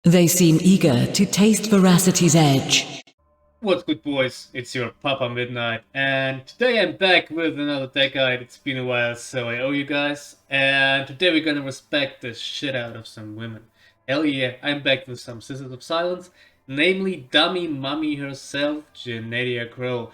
They seem eager to taste veracity's edge. What's good, boys? It's your Papa Midnight, and today I'm back with another deck guide. It's been a while, so I owe you guys. And today we're gonna respect the shit out of some women. Hell yeah, I'm back with some Sisters of Silence, namely Dummy Mummy herself, Jenetia Krole.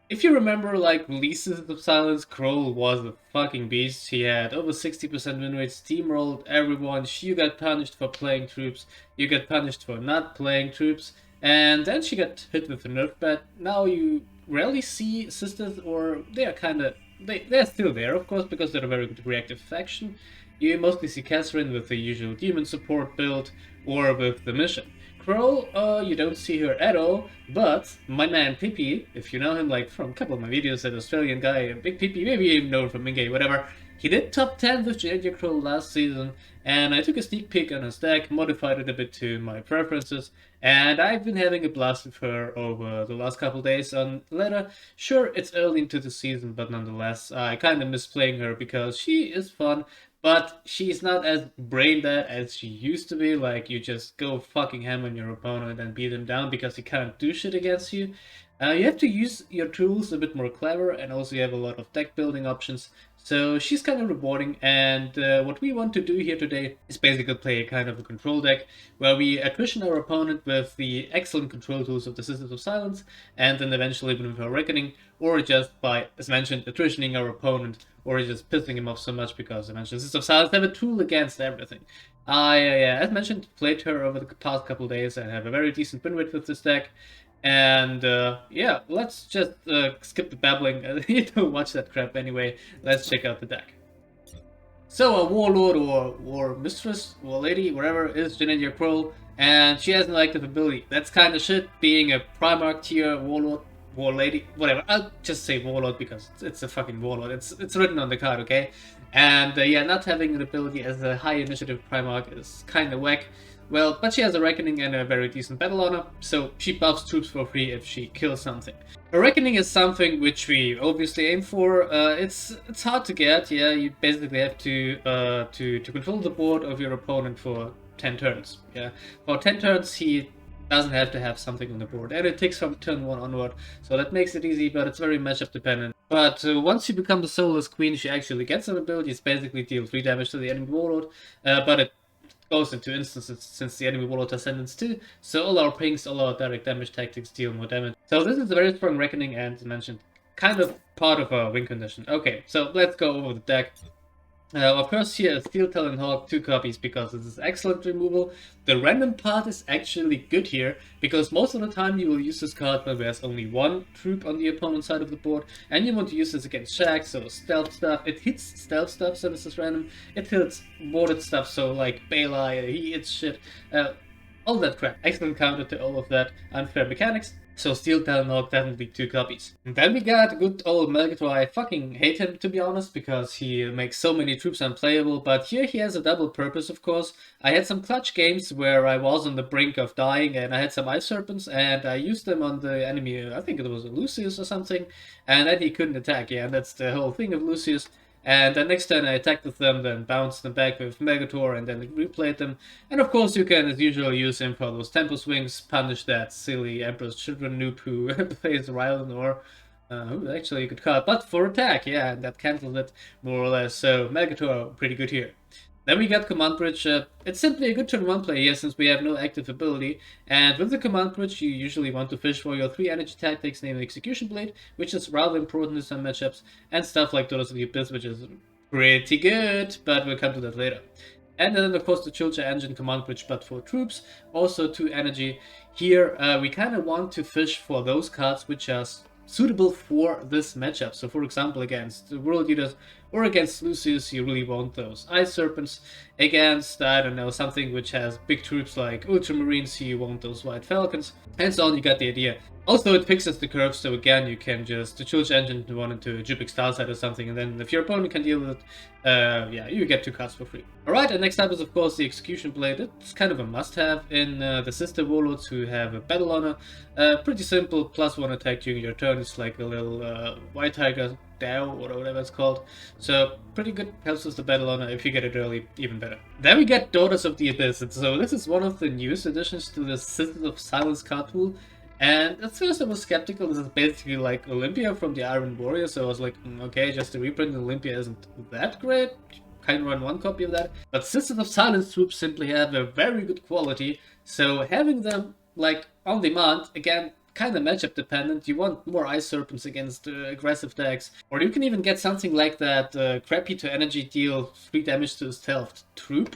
If you remember, like, releases of Silence, Krole was a fucking beast. He had over 60% win rate, steamrolled everyone. You got punished for playing troops, you got punished for not playing troops, and then she got hit with a nerf bat. Now you rarely see Sisters, or they're kinda... They're still there, of course, because they're a very good reactive faction. You mostly see Catherine with the usual demon support build, or with the mission. Krole, you don't see her at all, but my man Pippi, if you know him like from a couple of my videos, that Australian guy, Big Pippi, maybe you even know him from Mingay, whatever, he did top 10 with Jenetia Krole last season, and I took a sneak peek on his deck, modified it a bit to my preferences, and I've been having a blast with her over the last couple days on ladder. Sure, it's early into the season, but nonetheless, I kinda miss playing her because she is fun, but she's not as brain dead as she used to be. Like, you just go fucking ham on your opponent and beat him down because he can't do shit against you. You have to use your tools a bit more clever, and also you have a lot of deck building options. So she's kind of rewarding, and what we want to do here today is basically play a kind of a control deck where we attrition our opponent with the excellent control tools of the Sisters of Silence, and then eventually with our Reckoning, or just by, as mentioned, attritioning our opponent, or just pissing him off so much because I mentioned Sisters of Silence have a tool against everything. As mentioned, played her over the past couple days and have a very decent win rate with this deck. And yeah, let's just skip the babbling. You don't watch that crap anyway. Let's check out the deck. So a warlord or war mistress, war lady, whatever, is Jenetia Krole, and she has an active ability. That's kind of shit, being a Primarch tier warlord, war lady, whatever. I'll just say warlord because it's a fucking warlord. It's written on the card, okay? And yeah, not having an ability as a high initiative Primarch is kind of whack. Well, but she has a Reckoning and a very decent battle honor, so she buffs troops for free if she kills something. A Reckoning is something which we obviously aim for. It's hard to get. Yeah, you basically have to control the board of your opponent for 10 turns. Yeah, for 10 turns he doesn't have to have something on the board, and it takes from turn 1 onward, so that makes it easy, but it's very matchup dependent. But once you become the Soulless Queen, she actually gets some abilities, basically deal 3 damage to the enemy warlord, but it goes into instances since the enemy warlord has sentence 2, so all our pings, all our direct damage tactics deal more damage. So this is a very strong Reckoning, and as mentioned, kind of part of our win condition. Okay, so let's go over the deck. Of course, here is Steel Talon Hawk, 2 copies because this is excellent removal. The random part is actually good here, because most of the time you will use this card when there's only 1 troop on the opponent's side of the board, and you want to use this against shags, so stealth stuff. It hits stealth stuff, so this is random. It hits boarded stuff, so like Baelai, he hits shit. All that crap. Excellent counter to all of that unfair mechanics. So Steel Talon Hawk, definitely 2 copies. And then we got good old Melgator. I fucking hate him, to be honest, because he makes so many troops unplayable, but here he has a double purpose, of course. I had some clutch games where I was on the brink of dying, and I had some Ice Serpents, and I used them on the enemy, I think it was a Lucius or something, and then he couldn't attack. Yeah, and that's the whole thing of Lucius. And then next turn I attacked with them, then bounced them back with Melgator, and then replayed them. And of course you can, as usual, use him for those Temple Swings, punish that silly Emperor's Children noob who plays Rylan, or who actually you could call, but for attack, yeah, and that cancels it, more or less. So Melgator, pretty good here. Then we got Command Bridge. It's simply a good turn 1 play here since we have no active ability, and with the Command Bridge you usually want to fish for your 3 energy tactics, namely Execution Blade, which is rather important in some matchups, and stuff like Daughters of the Abyss, which is pretty good, but we'll come to that later. And then of course the Chilcher Engine Command Bridge, but for troops, also 2 energy. Here we kind of want to fish for those cards which are suitable for this matchup. So for example, against the World Eaters or against Lucius, you really want those Ice Serpents. Against, I don't know, something which has big troops like Ultramarines, you want those White Falcons, and so on. You got the idea. Also, it fixes the curve, so again, you can just choose engine to one into a Jupik Starsight or something, and then if your opponent can deal with it, yeah, you get 2 cards for free. Alright, and next up is of course the Execution Blade. It's kind of a must-have in the sister warlords who have a battle honor. Pretty simple, +1 attack during your turn. It's like a little white tiger Dao or whatever it's called. So pretty good, helps with the battle honor. If you get it early, even better. Then we get Daughters of the Abyss. And so this is one of the newest additions to the Sisters of Silence card pool. And at first I was skeptical. This is basically like Olympia from the Iron Warrior, so I was like, okay, just a reprint. Olympia isn't that great. Kind of run one copy of that. But Sisters of Silence troops simply have a very good quality, so having them like on demand, again, kind of matchup dependent. You want more Ice Serpents against aggressive decks, or you can even get something like that crappy to energy deal 3 damage to stealth troop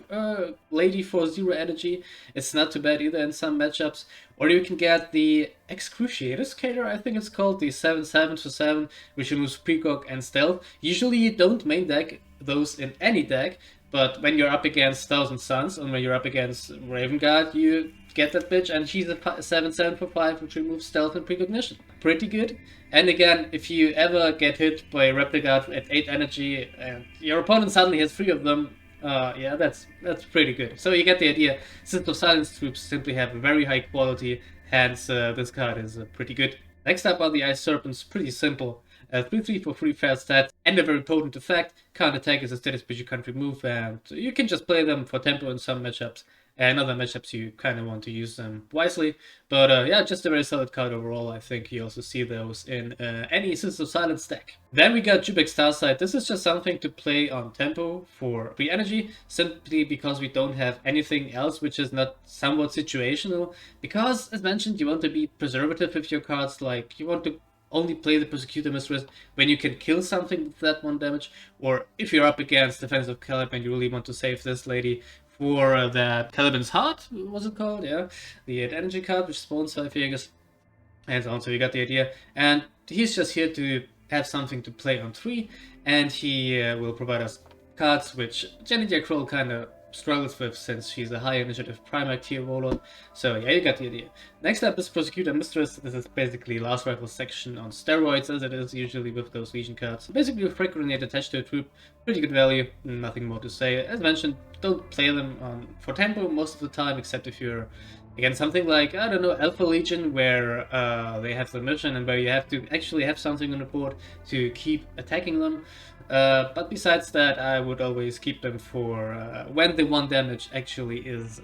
lady for 0 energy. It's not too bad either in some matchups. Or you can get the Excruciator Skater, I think it's called, the 7/7 for 7, which removes precog and stealth. Usually you don't main deck those in any deck, but when you're up against Thousand Suns and when you're up against Raven Guard, you get that bitch, and she's a 7/7 for 5, which removes stealth and precognition. Pretty good. And again, if you ever get hit by a Replicant at 8 energy and your opponent suddenly has 3 of them, yeah, that's pretty good. So you get the idea. Sisters of Silence troops simply have a very high quality, hence this card is pretty good. Next up are the Ice Serpents, pretty simple. 3/3 for 3 fast stats and a very potent effect. Can't attack as a status, but you can't remove, and you can just play them for tempo in some matchups. And other matchups you kind of want to use them wisely. But yeah, just a very solid card overall. I think you also see those in any Sisters of Silence deck. Then we got Jupik Starsight. This is just something to play on tempo for free energy, simply because we don't have anything else which is not somewhat situational. Because, as mentioned, you want to be preservative with your cards, like you want to only play the Persecutor Mistress when you can kill something with that 1 damage, or if you're up against Defensive Caliban and you really want to save this lady for that Caliban's Heart, was it called? Yeah, the energy card which spawns 5 figures, and so on. So you got the idea. And he's just here to have something to play on 3, and he will provide us cards which Jenetia Krole kind of struggles with, since she's a high initiative Primarch tier warlord. So yeah, you got the idea. Next up is Prosecutor Mistress. This is basically Last Rifle section on steroids, as it is usually with those Legion cards. Basically a Frag Grenade attached to a troop, pretty good value, nothing more to say. As mentioned, don't play them for tempo most of the time, except if you're against something like, I don't know, Alpha Legion, where they have the mission and where you have to actually have something on the board to keep attacking them. But besides that, I would always keep them for when the 1 damage actually is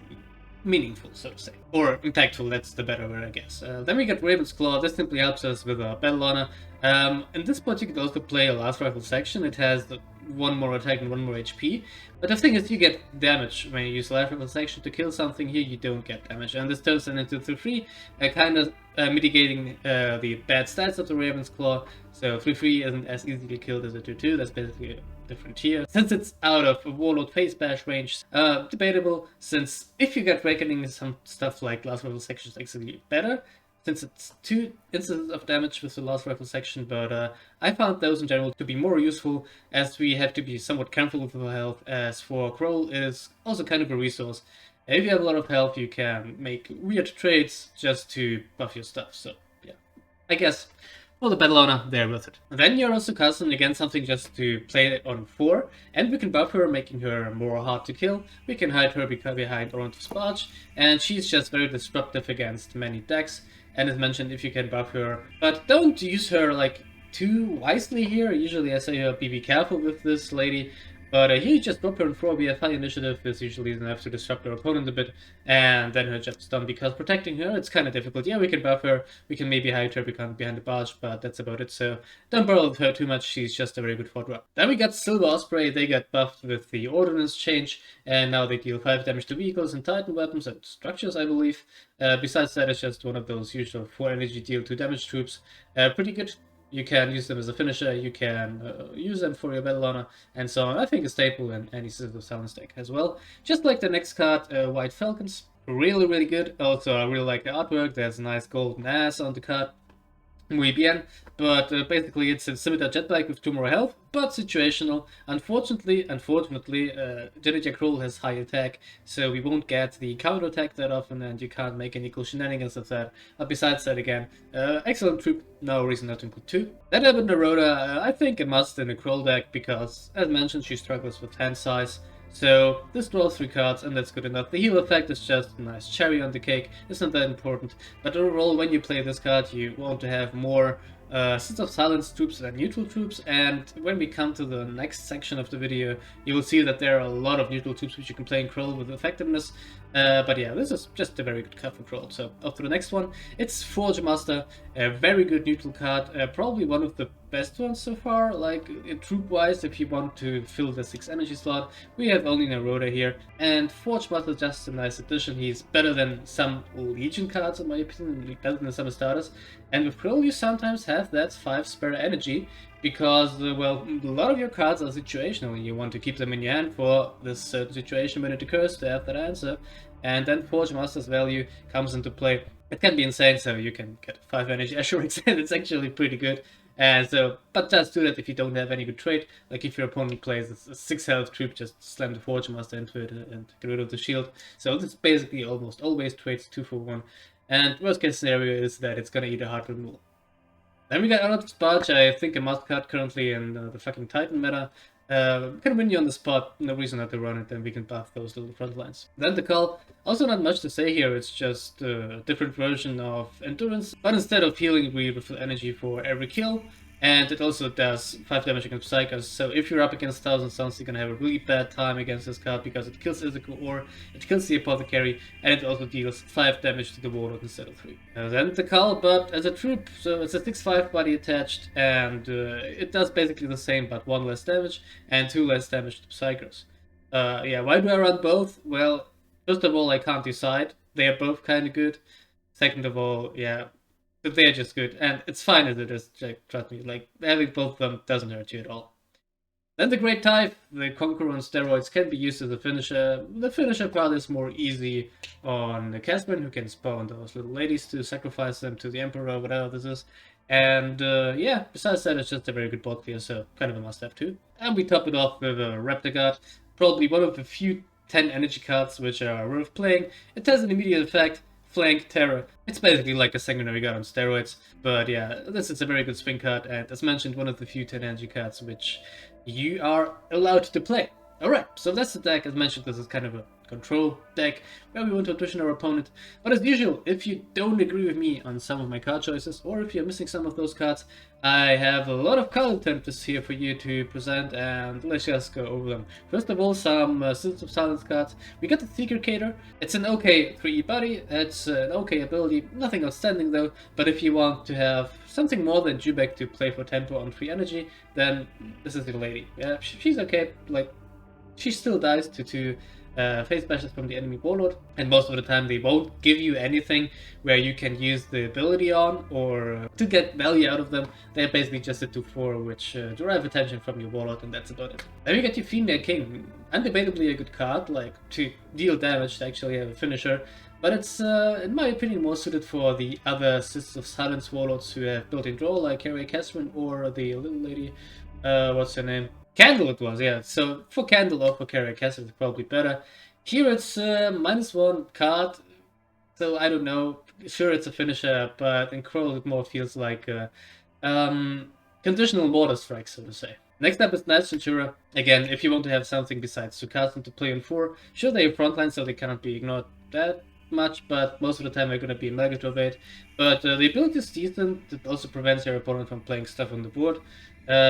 meaningful, so to say. Or impactful, that's the better word, I guess. Then we get Raven's Claw. This simply helps us with our battle honor. In this part you could also play a Last Rifle section. It has 1 more attack and 1 more HP. But the thing is, you get damage when you use Last Rifle section to kill something. Here you don't get damage. And this turns it into 3/3, kind of mitigating the bad stats of the Raven's Claw. So 3/3 isn't as easily killed as a 2/2. That's basically a different tier. Since it's out of a Warlord Face Bash range, debatable, since if you get Reckoning, some stuff like Last Rifle section is actually better, since it's 2 instances of damage with the Last Rifle section. But I found those in general to be more useful, as we have to be somewhat careful with our health, as for Krole is also kind of a resource. If you have a lot of health, you can make weird trades just to buff your stuff. So yeah, I guess for the battle honor, they're worth it. And then you're also casting again something just to play it on 4, and we can buff her, making her more hard to kill. We can hide her behind Oronto's Barge, and she's just very disruptive against many decks. And as mentioned, if you can buff her, but don't use her like too wisely here. Usually I say be careful with this lady. But here you just drop her on 4, we have high initiative, is usually enough to disrupt our opponent a bit, and then her job's done, because protecting her, it's kind of difficult. Yeah, we can buff her, we can maybe hide her behind the barge, but that's about it, so don't bother with her too much, she's just a very good fort drop. Then we got Silver Osprey. They got buffed with the Ordnance change, and now they deal 5 damage to vehicles and Titan weapons and structures, I believe. Besides that, it's just one of those usual 4 energy deal 2 damage troops. Pretty good. You can use them as a finisher, you can use them for your battle honor, and so on. I think a staple in any Sisters of Silence deck as well. Just like the next card, White Falcons. Really, really good. Also, I really like the artwork. There's a nice golden ass on the card. muy bien, but basically it's a scimitar jetpack with 2 more health, but situational. Unfortunately, Jenetia Krole has high attack, so we won't get the counter attack that often, and you can't make any cool shenanigans of that. But besides that, again, excellent troop, no reason not to include 2. That happened to Rhoda, I think a must in a Krole deck, because, as mentioned, she struggles with hand size. So this draws 3 cards, and that's good enough. The heal effect is just a nice cherry on the cake, it's not that important. But overall, when you play this card, you want to have more Sins of Silence troops than neutral troops, and when we come to the next section of the video, you will see that there are a lot of neutral troops which you can play in Krole with effectiveness. But yeah, this is just a very good card for Krole. So up to the next one, it's Forge Master, a very good neutral card, probably one of the best ones so far, like troop-wise, if you want to fill the 6 energy slot. We have only Naroda here, and Forge Master is just a nice addition. He's better than some Legion cards in my opinion, better than some starters, and with Krole you sometimes have that 5 spare energy, because, well, a lot of your cards are situational, and you want to keep them in your hand for this certain situation when it occurs to have that answer, and then Forge Master's value comes into play. It can be insane, so you can get 5 energy Assurance, and it's actually pretty good. And so, but just do that if you don't have any good trade. Like if your opponent plays a 6 health troop, just slam the Forge Master into it and get rid of the shield. So this basically almost always trades 2 for 1. And worst case scenario is that it's gonna eat a hard removal. Then we got Honored Sparge, I think a must card currently in the fucking Titan meta. Can win you on the spot, no reason not to run it, then we can buff those little front lines. Then the Call, also not much to say here, it's just a different version of Endurance, but instead of healing we refill energy for every kill, and it also does 5 damage against Psychos, so if you're up against 1000 Suns, you're gonna have a really bad time against this card, because it kills Izuku or it kills the Apothecary, and it also deals 5 damage to the Warlord instead of 3. Then the Call, but as a troop, so it's a 6/5 body attached, and it does basically the same, but 1 less damage, and 2 less damage to Psychos. Yeah, why do I run both? Well, first of all, I can't decide. They are both kind of good. Second of all, yeah, they're just good, and it's fine as it is, trust me, like, having both of them doesn't hurt you at all. Then the Great Tithe, the Conqueror on steroids, can be used as a finisher. The finisher part is more easy on the Casman, who can spawn those little ladies to sacrifice them to the Emperor or whatever this is. And yeah, besides that, it's just a very good bot clear, so kind of a must-have too. And we top it off with a Raptor Guard, probably one of the few 10 energy cards which are worth playing. It has an immediate effect, Flank, Terror. It's basically like a Sanguinary Guard on steroids, but yeah, this is a very good swing card, and as mentioned, one of the few 10 energy cards which you are allowed to play. Alright, so that's the deck. As mentioned, this is kind of a control deck where we want to audition our opponent. But as usual, if you don't agree with me on some of my card choices, or if you're missing some of those cards, I have a lot of card alternatives here for you to present, and let's just go over them. First of all, some Sins of Silence cards. We got the Seeker Cater. It's an okay 3E body, it's an okay ability, nothing outstanding though, but if you want to have something more than Jubek to play for tempo on 3 energy, then this is your lady. Yeah, she's okay, like, she still dies to face bashes from the enemy warlord, and most of the time they won't give you anything where you can use the ability on or to get value out of them. They're basically just a 2/4 which derive attention from your warlord, and that's about it. Then you get your Female King, undebatably a good card, like to deal damage, to actually have a finisher, but it's in my opinion more suited for the other Sisters of Silence warlords who have built-in draw, like Harry Catherine or the little lady, what's her name? Candle it was, yeah. So for Candle or for Carrier Castle, it's probably better. Here it's -1 card, so I don't know. Sure, it's a finisher, but in Krole it more feels like a conditional mortar strike, so to say. Next up is Night Centura. Again, if you want to have something besides Sukatsun to play on 4, sure they have frontline, so they cannot be ignored that much, but most of the time they're going to be Amalgatrovate. But the ability is decent. It also prevents your opponent from playing stuff on the board,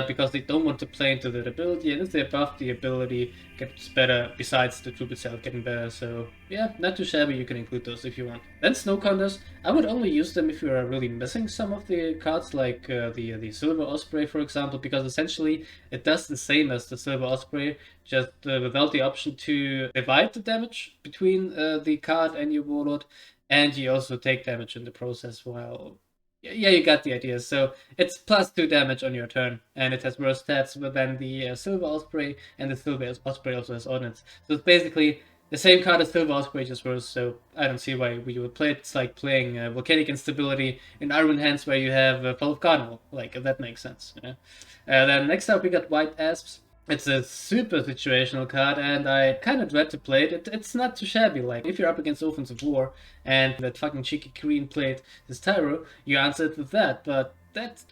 because they don't want to play into that ability, and if they buff the ability, gets better besides the troop itself getting better. So yeah, not too shabby, you can include those if you want. Then Snow Counters, I would only use them if you are really missing some of the cards, like the Silver Osprey for example, because essentially it does the same as the Silver Osprey, just without the option to divide the damage between the card and your warlord, and you also take damage in the process while... Yeah, you got the idea. So it's +2 damage on your turn, and it has worse stats than the Silver Osprey, and the Silver Osprey also has Ordnance. So it's basically The same card as Silver Osprey, just worse, so I don't see why you would play it. It's like playing Volcanic Instability in Iron Hands where you have Fall of Carnival. Like, if that makes sense. Yeah? Then next up we got White Asps. It's a super situational card, and I kind of dread to play it. It's not too shabby. Like, if you're up against Offensive War, and that fucking cheeky Korean played this Tyro, you answer it with that, but that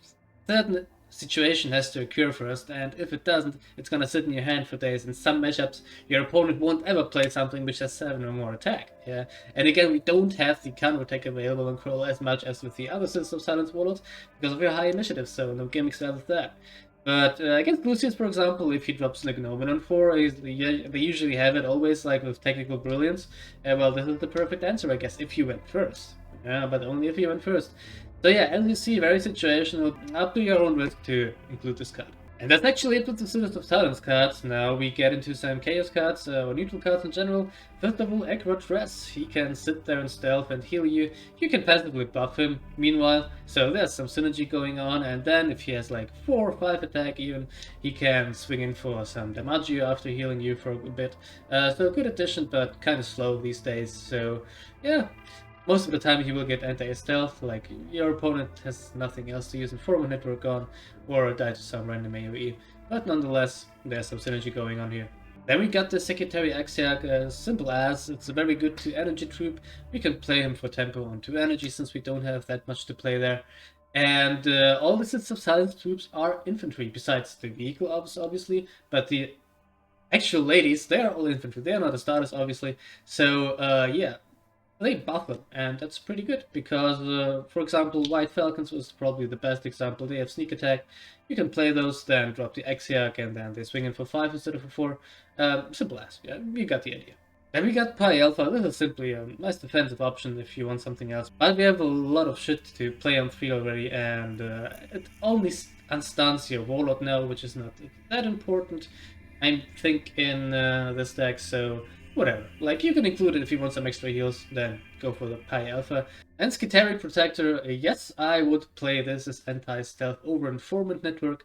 certain situation has to occur first, and if it doesn't, it's gonna sit in your hand for days. In some matchups, your opponent won't ever play something which has 7 or more attack. Yeah, and again, we don't have the counter attack available on Krole as much as with the other Sins of Silence Warlords because of your high initiative, so no gimmicks there with that. But against Lucius, for example, if he drops like Gnomon on 4, they usually have it always like with Technical Brilliance. Well, this is the perfect answer, I guess, if you went first. Yeah, but only if you went first. So yeah, as you see, very situational, up to your own risk to include this card. And that's actually it with the Sins of Silence cards. Now we get into some Chaos cards, or neutral cards in general. First of all, Agrotress. He can sit there and stealth and heal you. You can passively buff him, meanwhile, so there's some synergy going on. And then if he has like 4 or 5 attack even, he can swing in for some Damaggio after healing you for a bit. So a good addition, but kind of slow these days, so yeah. Most of the time he will get anti-stealth, like your opponent has nothing else to use Informant Network on, or die to some random AoE, but nonetheless, there's some synergy going on here. Then we got the Secretary Axiarch, simple as, it's a very good 2 energy troop. We can play him for tempo on 2 energy since we don't have that much to play there. And all the Sins of Silence troops are infantry, besides the vehicle obviously, but the actual ladies, they are all infantry, they are not the starters obviously, so yeah. They buff them, and that's pretty good because, for example, White Falcons was probably the best example. They have sneak attack. You can play those, then drop the Axiarch, and then they swing in for 5 instead of for 4. Simple as, yeah, you got the idea. Then we got Pi Alpha. This is simply a nice defensive option if you want something else. But we have a lot of shit to play on 3 already, and it only unstuns your Warlord now, which is not that important, I think, in this deck, so whatever. Like, you can include it if you want some extra heals, then go for the Pi Alpha. And Skitaric Protector, yes, I would play this as anti-stealth over Informant Network,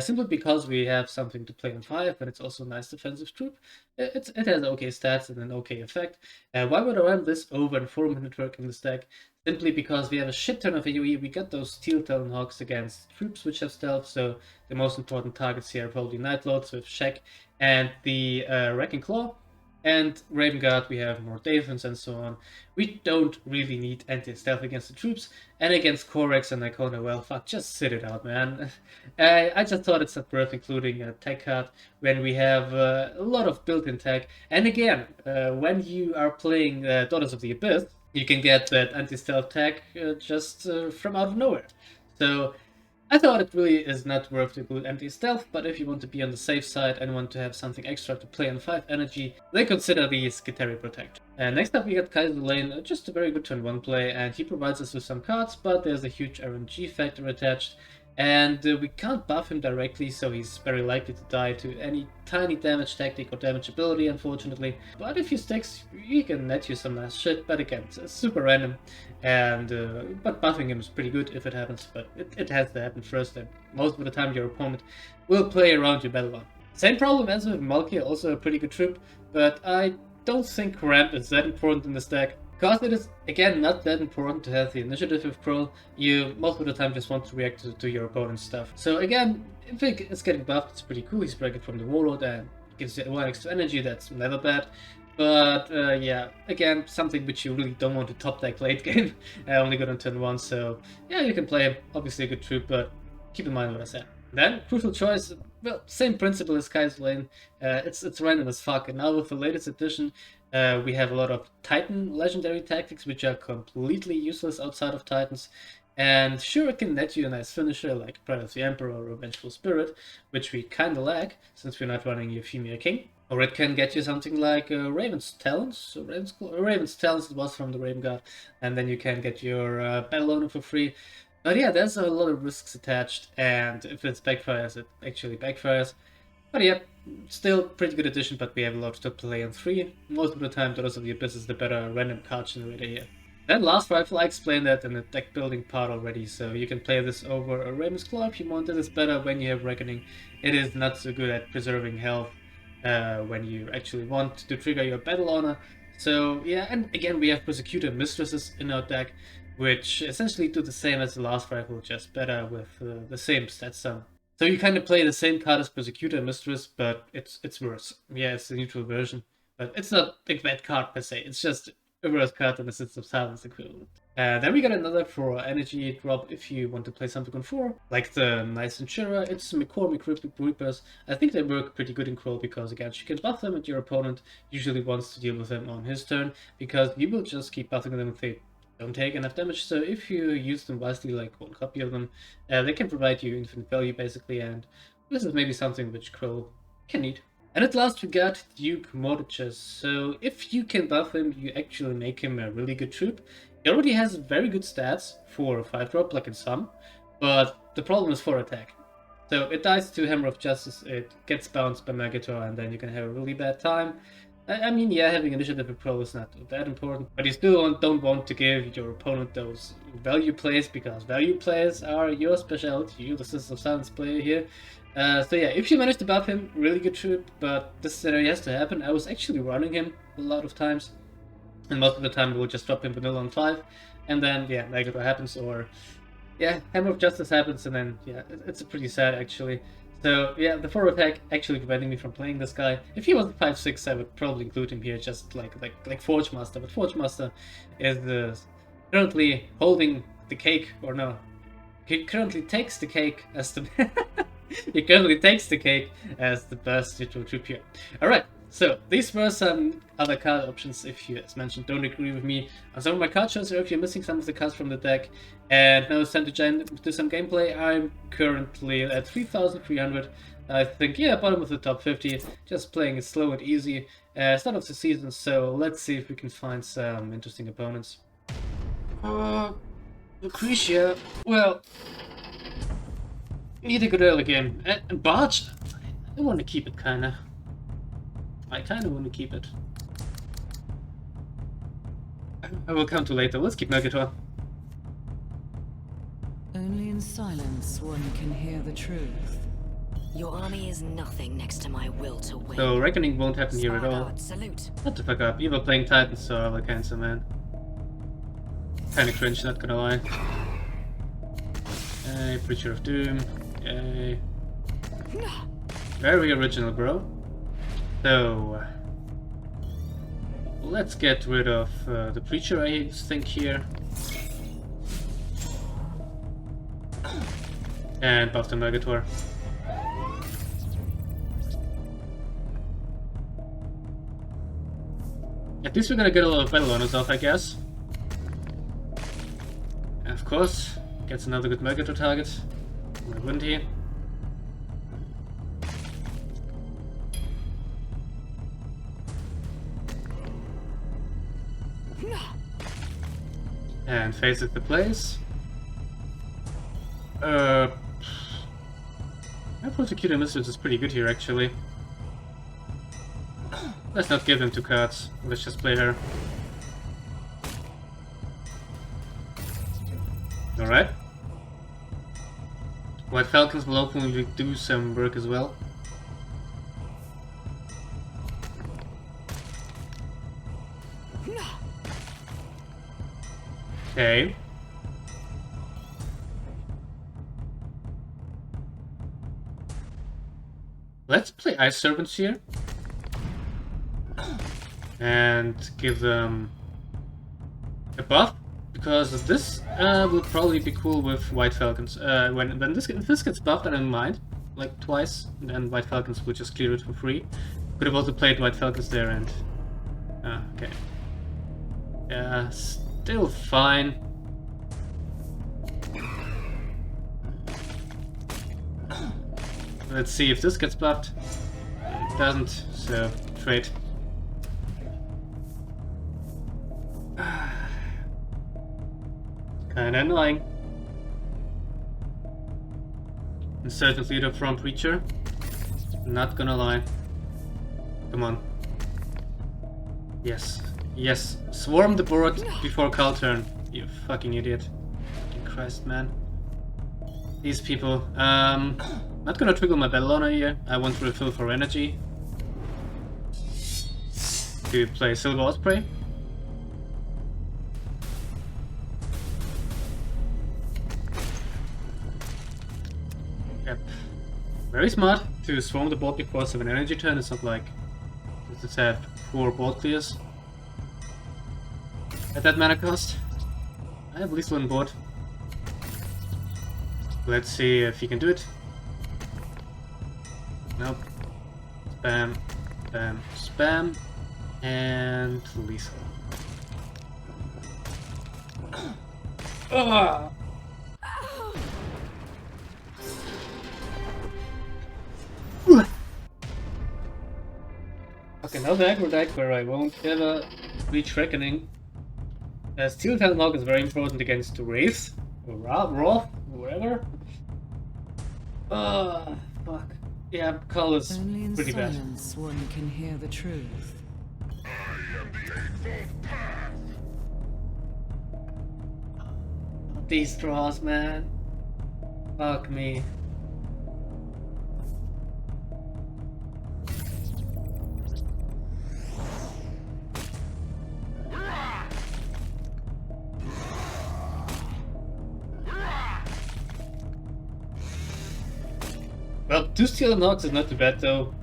simply because we have something to play on 5, and it's also a nice defensive troop. It has okay stats and an okay effect. Why would I run this over Informant Network in this deck? Simply because we have a shit ton of AoE. We got those Steel Talon Hawks against troops which have stealth, so the most important targets here are probably Night Lords with Shek and the Wrecking Claw. And Raven Guard, we have more defense and so on. We don't really need anti-stealth against the troops, and against Corex and Icona, well, fuck, just sit it out, man. I just thought it's not worth including a tech card when we have a lot of built-in tech. And again, when you are playing Daughters of the Abyss, you can get that anti-stealth tech just from out of nowhere. So I thought it really is not worth to include anti-stealth, but if you want to be on the safe side and want to have something extra to play on 5 energy, then consider the Skitaric Protector. And next up we got Kaiser Lane, just a very good turn 1 play, and he provides us with some cards, but there's a huge RNG factor attached, and we can't buff him directly, so he's very likely to die to any tiny damage tactic or damage ability, unfortunately. But if he sticks, he can net you some nice shit, but again, it's super random, and but buffing him is pretty good if it happens, but it has to happen first, and most of the time your opponent will play around your battle line. Same problem as with Malkia, also a pretty good troop, but I don't think Ramp is that important in this deck. Because it is, again, not that important to have the initiative with Krole, you most of the time just want to react to your opponent's stuff. So again, if it's getting buffed, it's pretty cool. He's breaking from the Warlord and gives you 1 extra energy, that's never bad. But yeah, again, something which you really don't want to top deck late game. Only good on turn 1, so yeah, you can play him. Obviously a good troop, but keep in mind what I said. Then, crucial choice, well, same principle as Kaiser Lane. It's random as fuck, and now with the latest edition, we have a lot of Titan legendary tactics, which are completely useless outside of Titans. And sure, it can net you a nice finisher like Pride of the Emperor or Revengeful Spirit, which we kinda lack, since we're not running Euphemia King. Or it can get you something like Raven's Talons, Raven's Talons, it was from the Raven Guard, and then you can get your Battle Owner for free. But yeah, there's a lot of risks attached, and if it backfires, it actually backfires. But yeah, still pretty good addition, but we have a lot to play on 3. Most of the time, Daughters of the Abyss is the better random card generator here. Then last rifle, I explained that in the deck building part already, so you can play this over a Raven's Claw if you want. It is better when you have Reckoning. It is not so good at preserving health. when you actually want to trigger your battle honor. So yeah, and again we have Persecutor Mistresses in our deck, which essentially do the same as the last rifle, just better with the same stat sum. So you kind of play the same card as Persecutor Mistress, but it's worse. Yeah, it's the neutral version, but it's not a bad card per se. It's just a worse card than the Sins of Silence equivalent. Then we got another for energy drop if you want to play something on 4, like the Nice Insurer. It's McCormick Cryptic Reapers. I think they work pretty good in Krole because again, you can buff them and your opponent usually wants to deal with them on his turn, because you will just keep buffing them if they don't take enough damage. So if you use them wisely, like 1 copy of them, they can provide you infinite value basically, and this is maybe something which Krole can need. And at last we got Duke Mortichus. So if you can buff him, you actually make him a really good troop. He already has very good stats for a 5-drop, like in some, but the problem is 4 attack. So it dies to Hammer of Justice, it gets bounced by Megator, and then you can have a really bad time. I mean, yeah, having initiative with Pro is not that important, but you still don't want to give your opponent those value plays, because value plays are your specialty. You're the Sins of Silence player here. So yeah, if you manage to buff him, really good troop, but this scenario has to happen. I was actually running him a lot of times, and most of the time we will just drop him vanilla on 5, and then yeah, Megator happens, or yeah, Hammer of Justice happens, and then yeah, it's pretty sad actually. So yeah, the 4 attack actually preventing me from playing this guy. If he was 5/6, I would probably include him here, just like Forge Master. But Forge Master is currently holding the cake, or no, he currently takes the cake as the he currently takes the cake as the best neutral troop here. All right. So these were some other card options if you, as mentioned, don't agree with me on some of my card shows, or if you're missing some of the cards from the deck. And now it's time to do some gameplay. I'm currently at 3,300. I think, yeah, bottom of the top 50. Just playing it slow and easy. Start of the season, so let's see if we can find some interesting opponents. Lucretia, well, need a good early game. And Barge, I want to keep it kinda. I kinda want to keep it. I will come to later. Let's keep Megator. Only in silence one can hear the truth. Your army is nothing next to my will to win. So Reckoning won't happen here at all. Guard, salute. What the fuck up? Either playing Titans or other cancer, man. Kinda cringe, not gonna lie. Hey, Preacher of Doom. Yay. Very original, bro. So let's get rid of the Preacher, I think, here. And buff the Megator. At least we're gonna get a lot of battle honors off, I guess. And of course, gets another good Megator target. Why wouldn't he? And faces the place. My Persecutor Mistress is pretty good here, actually. Let's not give him 2 cards. Let's just play her. Alright. White Falcons will hopefully do some work as well. Okay. Let's play Ice Serpents here. And give them a buff, because this will probably be cool with White Falcons. When if this gets buffed, I don't mind, like twice, and then White Falcons will just clear it for free. Could have also played White Falcons there and... okay. Yeah, still fine. Let's see if this gets buffed. It doesn't, so trade. Kinda annoying. Insurgent leader from Preacher. Not gonna lie. Come on. Yes. Yes. Swarm the board before call turn. You fucking idiot. Fucking Christ, man. These people. Not gonna trigger my battle honor here. I want to refill for energy. to play Silver Osprey. Yep. Very smart to swarm the board before 7 energy turn. It's not like just have 4 board clears at that mana cost. I have at least 1 board. Let's see if he can do it. Nope. Spam, spam, spam, and lethal. Ah! Okay, now the aggro deck where I won't ever reach Reckoning. Steel Talonhawk is very important against the Wraith, or Wrath, whatever. Fuck. Yeah, Krole is Only in pretty bad. silence one can hear the truth. These draws, man. Fuck me. Well, 2 Steel and Nox is not too bad though.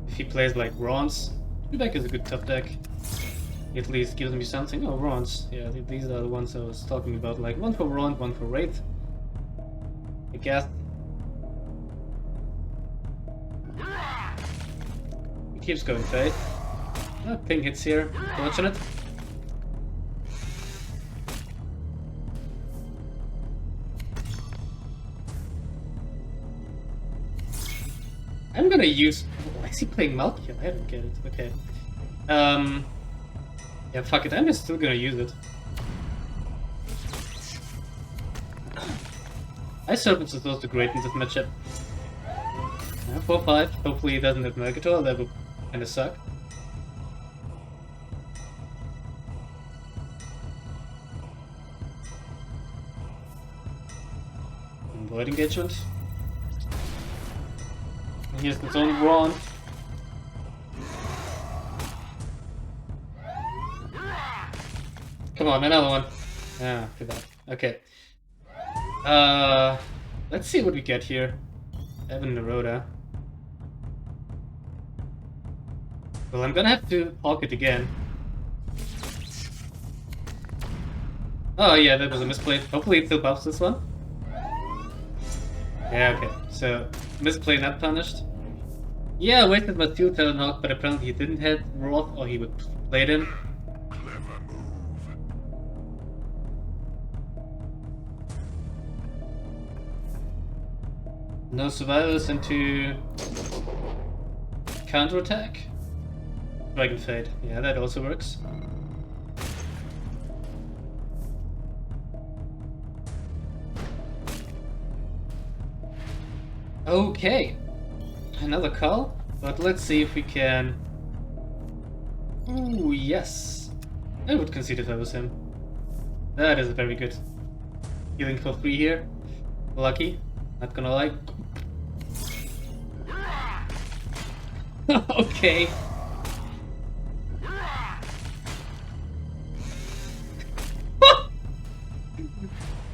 If he plays like Rons, 2 deck is a good tough deck. He at least gives me something. Oh, Rons. Yeah, these are the ones I was talking about. Like 1 for Ron, 1 for Wraith. I guess. He keeps going Fade. Oh, ping hits here. Fortunate. I'm gonna use. Why is he playing Malkia? I don't get it. Okay. Yeah, fuck it. I'm just still gonna use it. Ice Serpents is also great in this matchup. 4-5. Hopefully he doesn't have Mercator. That would kinda suck. Void Engagement. Here's its own Ron. Come on, another one. Ah, too bad. Okay. Let's see what we get here. Evan Naroda. Well, I'm gonna have to hawk it again. Oh yeah, that was a misplay. Hopefully it still buffs this one. Yeah, okay. So, misplay not punished. Yeah, I wasted my Steel Talonhawk, but apparently he didn't have Wrath, or he would play it in. No survivors into counterattack. Dragon Fade. Yeah, that also works. Okay. Another call, but let's see if we can. Ooh, yes. I would concede if I was him. That is very good. Healing for free here. Lucky. Not gonna lie. Okay.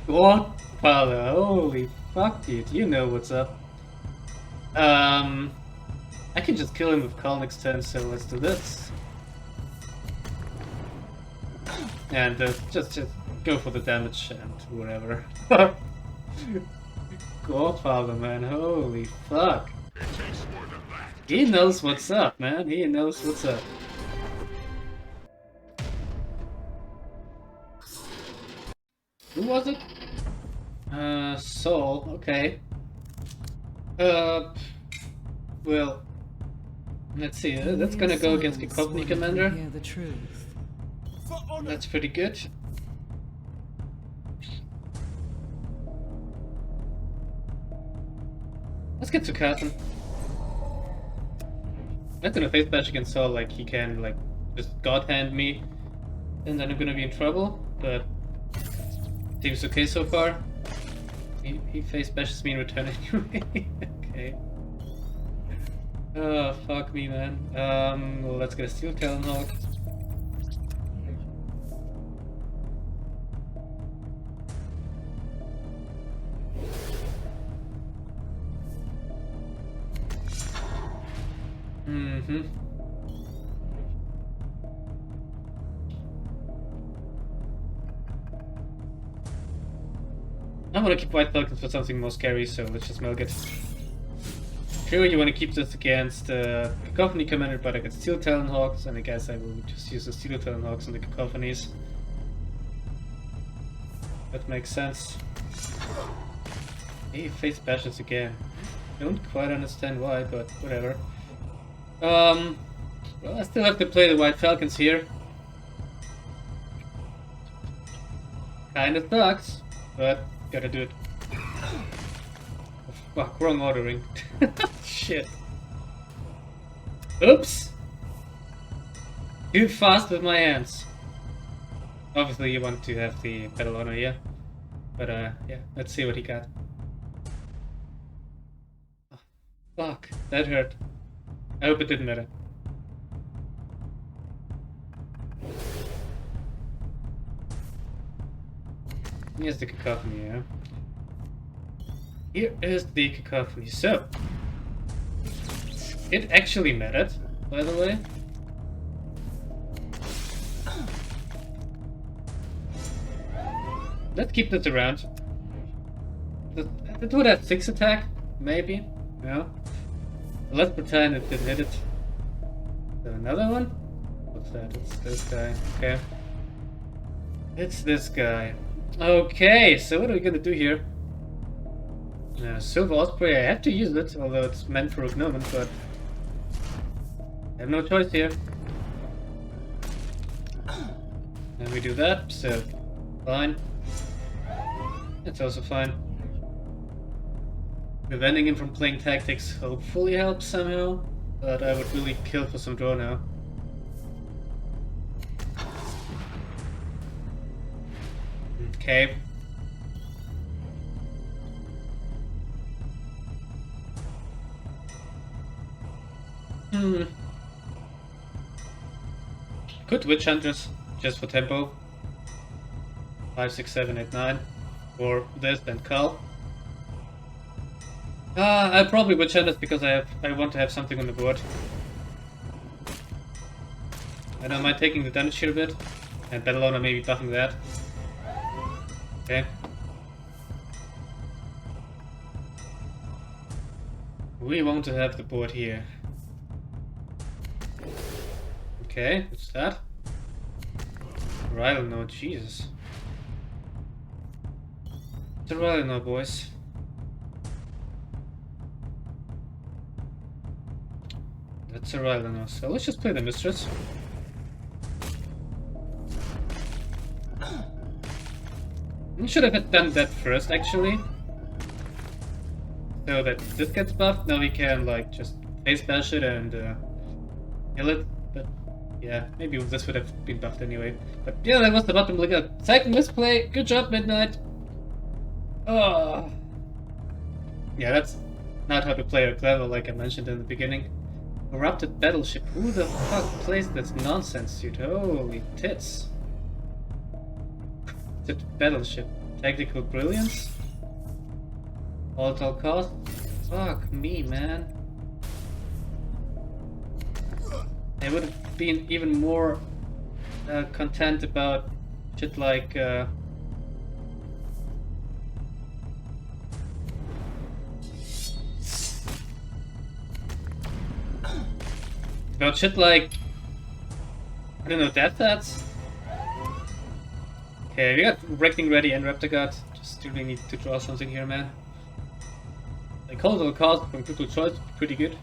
Godfather, holy fuck, dude. You know what's up. I can just kill him with Krole next turn, so let's do this. And just go for the damage and whatever. Godfather, man, holy fuck. He knows what's up, man. He knows what's up. Who was it? Saul, okay. Well, let's see. That's gonna go against the company commander. Hear the truth. That's pretty good. Let's get to Kharn. I'm gonna face bash against Saul, like he can like just god hand me, and then I'm gonna be in trouble. But seems okay so far. He face bashes me in return anyway. Okay. Oh fuck me, man. Well, let's get a Steel Talonhawk. Mm-hmm. I want to keep White Falcons for something more scary, so let's just milk it. Sure, you want to keep this against Cacophony Commander, but I got Steel Talonhawks, and I guess I will just use the Steel Talonhawks on the Cacophonies. That makes sense. Hey, face bashes again. Don't quite understand why, but whatever. Well, I still have to play the White Falcons here. Kinda sucks, but gotta do it. Oh, fuck, wrong ordering. Shit. Oops! Too fast with my hands. Obviously you want to have the Battle Honor here. But yeah, let's see what he got. Oh, fuck, that hurt. I hope it didn't matter. Here's the Cacophony, yeah. Here is the Cacophony. So, it actually mattered, by the way. Let's keep this around. It would have 6 attack, maybe. Yeah. Let's pretend it didn't hit it. So another one? What's that? It's this guy. Okay. It's this guy. Okay, so what are we gonna do here? Silver Osprey, I have to use it, although it's meant for Gnomon, but I have no choice here. And we do that, so fine. It's also fine. Preventing him from playing tactics hopefully helps somehow, but I would really kill for some draw now. Okay. Good Witch Hunters, just for tempo. 5, 6, 7, 8, 9. Or this, then Krole. I'll probably Witch Hunters because I want to have something on the board. I don't mind taking the damage here a bit. And Battle Honor maybe buffing that. Okay. We want to have the board here. Okay, what's that? Rhino, Jesus. It's a Rhino, boys. That's a Rhino, so let's just play the Mistress. We should have done that first, actually. So that this gets buffed, now we can, like, just face bash it and kill it. But, yeah, maybe this would have been buffed anyway. But, yeah, that was the bottom lookout. Second misplay, good job, Midnight. Oh. Yeah, that's not how to play a clever, like I mentioned in the beginning. Corrupted Battleship, who the fuck plays this nonsense, dude? Holy tits. Battleship. Tactical brilliance? All at all cost? Fuck me, man. I would have been even more content about shit like about shit like, I don't know, Death Stats? Okay, we got Reckoning ready and Raptor God. Just really need to draw something here, man. Like Cold Cost from Brutal Choice, pretty good.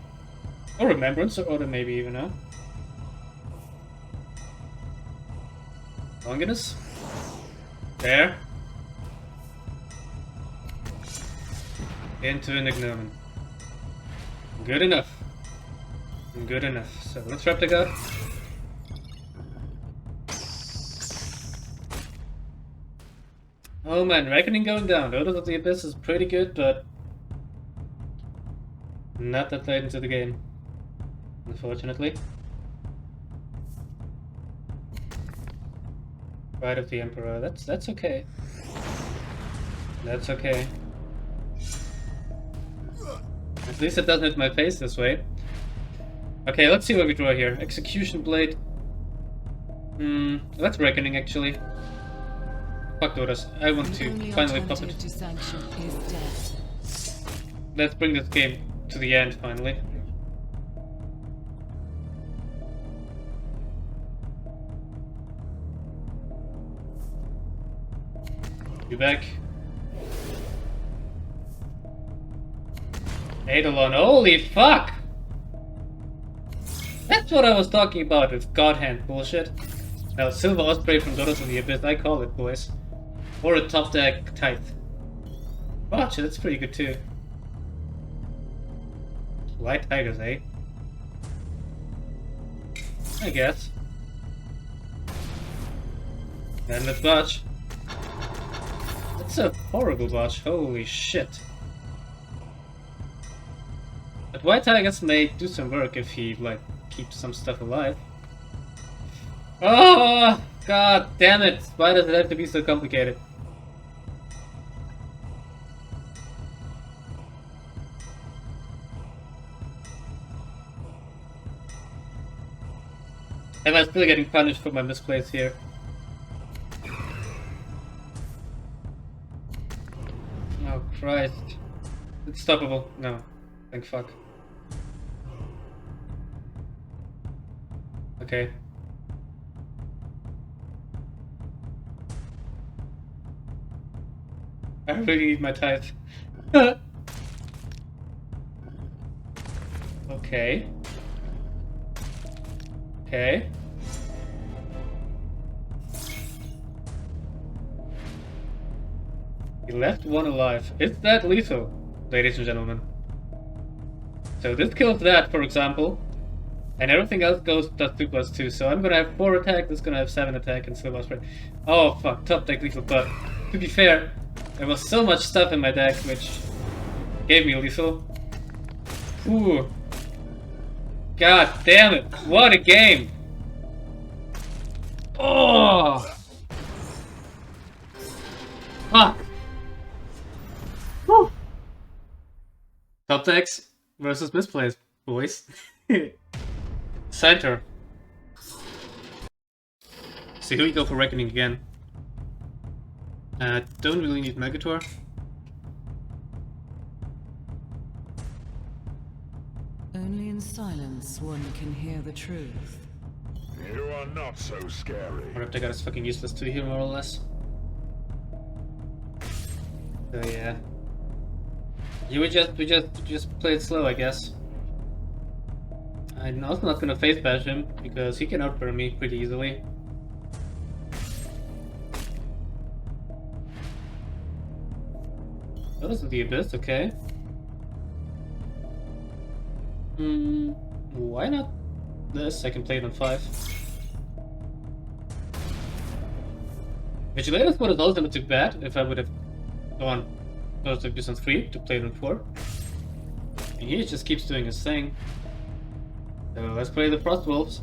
Or Remembrance, or maybe even, huh? Longinus. There. Into an Gnomon. Good enough. Good enough. So let's Raptor God. Oh man, Reckoning going down. Daughters of the Abyss is pretty good, but not that late into the game, unfortunately. Pride of the Emperor, that's okay. That's okay. At least it doesn't hit my face this way. Okay, let's see what we draw here. Execution Blade. That's Reckoning actually. Fuck Doras. I want to finally pop it. To sanction is death. Let's bring this game to the end finally. You back. Eidolon, holy fuck! That's what I was talking about with God Hand bullshit. Now, Silver Osprey from Daughters of the Abyss, I call it, boys. Or a top deck Tithe. Watch, that's pretty good too. White Tigers, eh? I guess. And let's watch. That's a horrible watch, holy shit. But White Tigers may do some work if he, like, keeps some stuff alive. Oh, god damn it! Why does it have to be so complicated? Am I still getting punished for my misplays here? Oh Christ. It's stoppable. No. Thank fuck. Okay. I really need my tithe. Okay. Okay. He left one alive. Is that lethal, ladies and gentlemen? So this kills that, for example. And everything else goes +2/+2. So I'm gonna have 4 attack, this is gonna have 7 attack, and Silver Osprey. Oh fuck, top deck lethal, but to be fair, there was so much stuff in my deck which gave me lethal. Ooh. God damn it, what a game! Oh! Fuck! Woo. Top decks versus misplays, boys. Santar. So here we go for Reckoning again. Don't really need Megator. Only in silence one can hear the truth. You are not so scary. Or if they got us fucking useless too here, more or less. So yeah. We just play it slow, I guess. I'm also not gonna face bash him because he can outburn me pretty easily. Oh, this is the Abyss, okay. Why not this? I can play it on 5. Vigilators would have also not too bad if I would have gone to this on 3 to play it on 4. And he just keeps doing his thing. So let's play the Frost Wolves.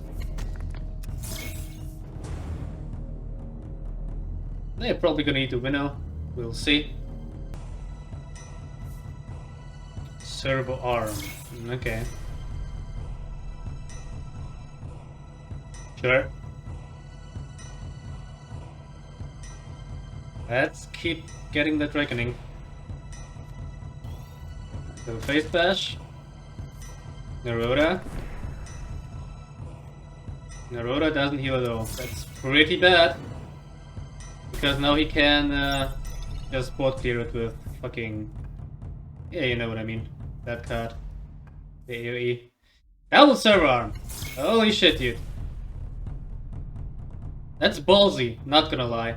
They're probably gonna need to winnow. We'll see. Servo Arm. Okay. Sure. Let's keep getting that Reckoning. So Face Bash. Naroda. Naroda doesn't heal at all. That's pretty bad. Because now he can just board clear it with fucking... Yeah, you know what I mean. That card. The AoE. Elbow Servo Arm! Holy shit, dude. That's ballsy, not gonna lie.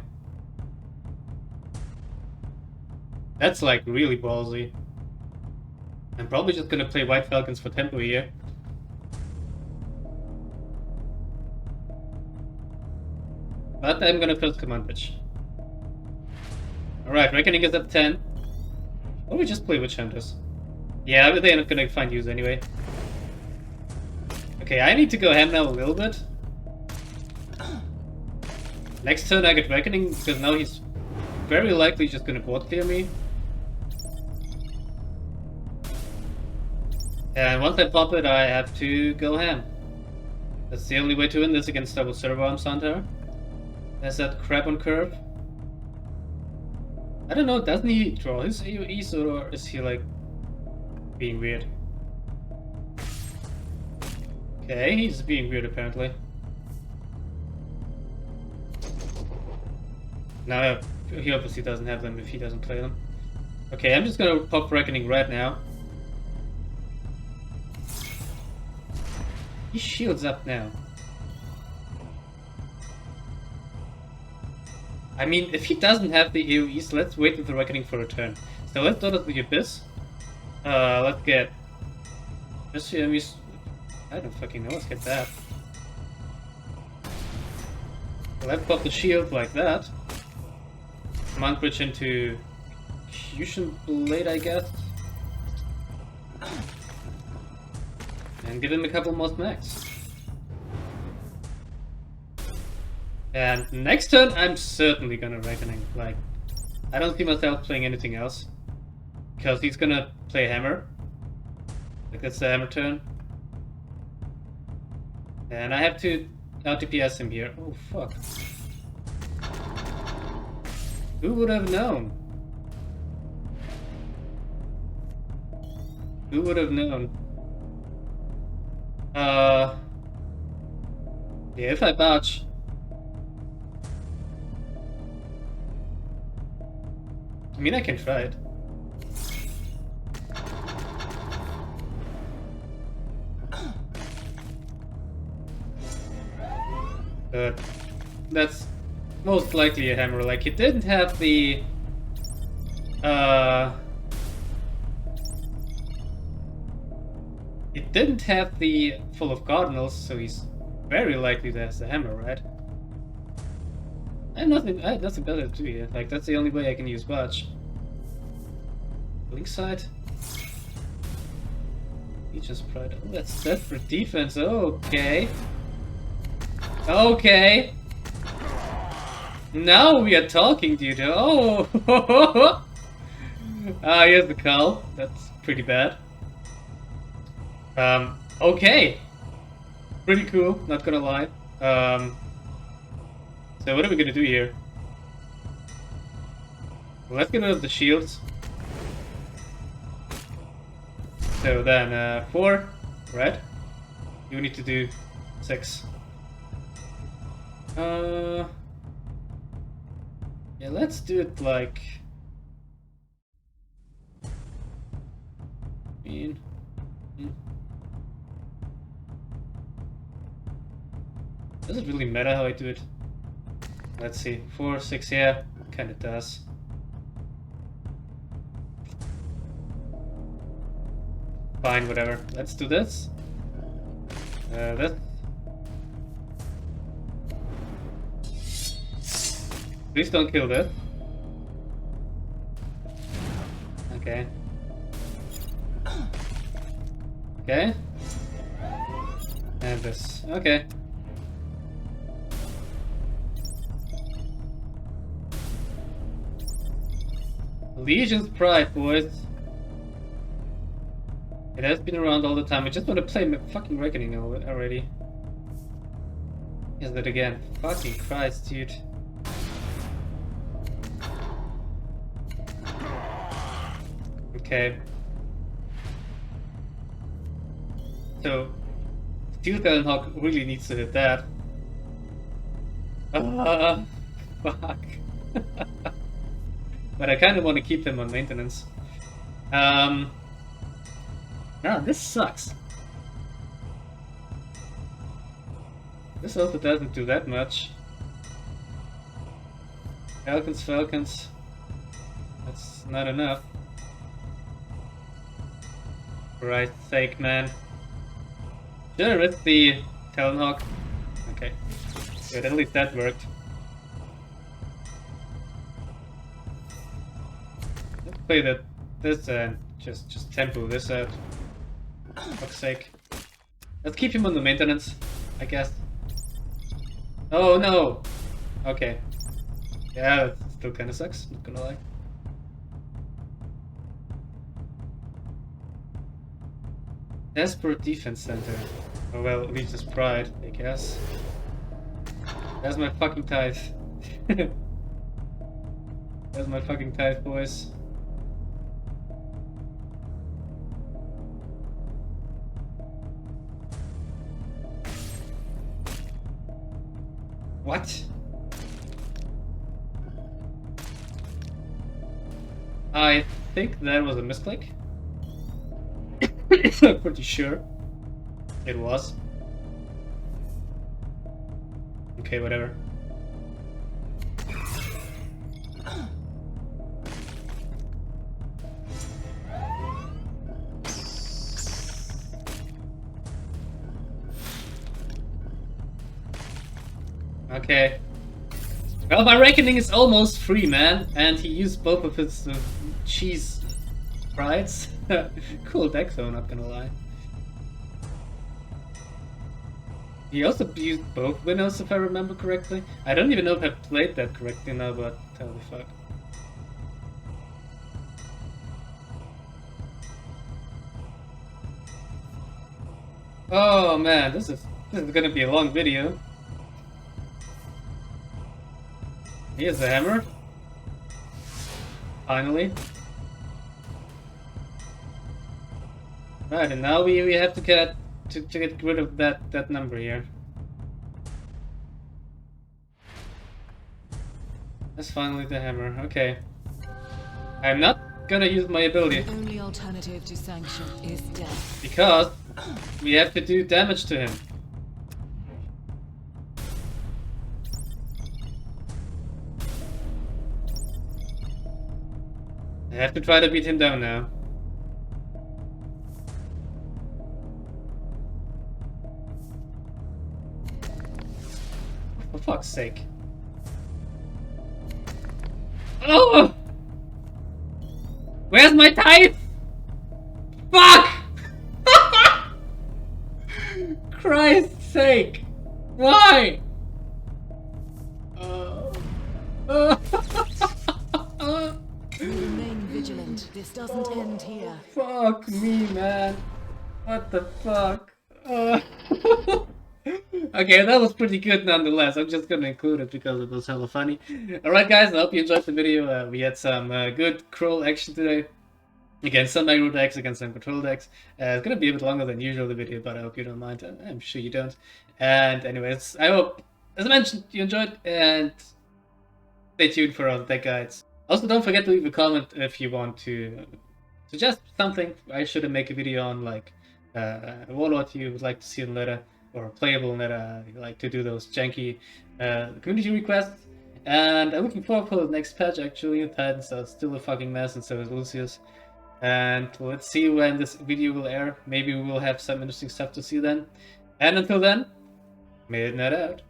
That's like really ballsy. I'm probably just gonna play White Falcons for tempo here. But I'm gonna first command pitch. Alright, Reckoning is at 10. Or we just play Witch Hunters. Yeah, but they're not gonna find use anyway. Okay, I need to go ham now a little bit. Next turn I get Reckoning, because now he's very likely just gonna board clear me. And once I pop it, I have to go ham. That's the only way to win this against double servo arm Santar. There's that crap on curve. I don't know, doesn't he draw his AoEs or is he like being weird? Okay, he's being weird apparently. Now he obviously doesn't have them if he doesn't play them. Okay, I'm just gonna pop Reckoning right now. He shields up now. I mean, if he doesn't have the AoEs, let's wait with the Reckoning for a turn. So let's start with the Abyss. Let's get... I don't fucking know, let's get that. Let's pop the shield like that. Monk Bridge into Fusion Blade, I guess. And give him a couple more smacks. And next turn, I'm certainly gonna Reckoning. Like, I don't see myself playing anything else. Because he's gonna play Hammer. Like, that's the Hammer turn. And I have to out-DPS him here. Oh, fuck. Who would have known? Who would have known? Yeah, if I botch... I mean, I can try it. But that's most likely a hammer. Like, it didn't have the... It didn't have the Full of Cardinals, so he's very likely to have the hammer, right? I have nothing better to do here. Like, that's the only way I can use Botch. Link side. Legion's Pride. Oh, that's set for defense. Okay. Okay. Now we are talking, dude. Oh. Ah, here's the call. That's pretty bad. Okay. Pretty cool, not gonna lie. So what are we gonna do here? Let's get rid of the shields. So then, 4 red. You need to do 6. Yeah, let's do it like... Does it really matter how I do it? Let's see, 4, 6, yeah, kinda does. Fine, whatever. Let's do this. This. Please don't kill this. Okay. Okay. And this. Okay. Legion's Pride, boys. It has been around all the time. I just want to play fucking Reckoning already. Here's that again. Fucking Christ, dude. Okay. So, Steel Talonhawk really needs to hit that. Fuck. But I kind of want to keep him on maintenance. Ah, this sucks. This also doesn't do that much. Falcons. That's not enough. For Christ's sake, man. Should I risk the Talonhawk? Okay. Good, at least that worked. Let's play this and just tempo this out. For fuck's sake. Let's keep him on the maintenance, I guess. Oh no! Okay. Yeah, that still kinda sucks, not gonna lie. Desperate defense center. Oh well, Legion's pride, I guess. That's my fucking tithe. That's my fucking tithe, boys. What? I think that was a misclick. I'm pretty sure it was. Okay, whatever. Okay. Well, my reckoning is almost free, man, and he used both of his cheese prides. Cool deck though, not gonna lie. He also used both winnows, if I remember correctly. I don't even know if I played that correctly now, but holy fuck. Oh man, this is gonna be a long video. Here's the hammer. Finally. Right, and now we have to get rid of that number here. That's finally the hammer. Okay. I'm not gonna use my ability. The only alternative to sanction is death. Because we have to do damage to him. I have to try to beat him down now. For fuck's sake. Oh! Where's my tithe? Fuck! Christ's sake! Why? Remain vigilant. This doesn't end here. Fuck me, man. What the fuck? Okay, that was pretty good nonetheless. I'm just gonna include it because it was hella funny. Alright guys, I hope you enjoyed the video. We had some good Krole action today. Against some aggro decks, against some control decks. It's gonna be a bit longer than usual, the video, but I hope you don't mind. I'm sure you don't. And anyways, I hope, as I mentioned, you enjoyed, and stay tuned for other deck guides. Also, don't forget to leave a comment if you want to suggest something I should make a video on, like a warlord you would like to see in meta, or playable meta, you like to do those janky community requests. And I'm looking forward for the next patch, actually. Titans are still a fucking mess, and so is Lucius. And let's see when this video will air. Maybe we will have some interesting stuff to see then. And until then, Midnight out.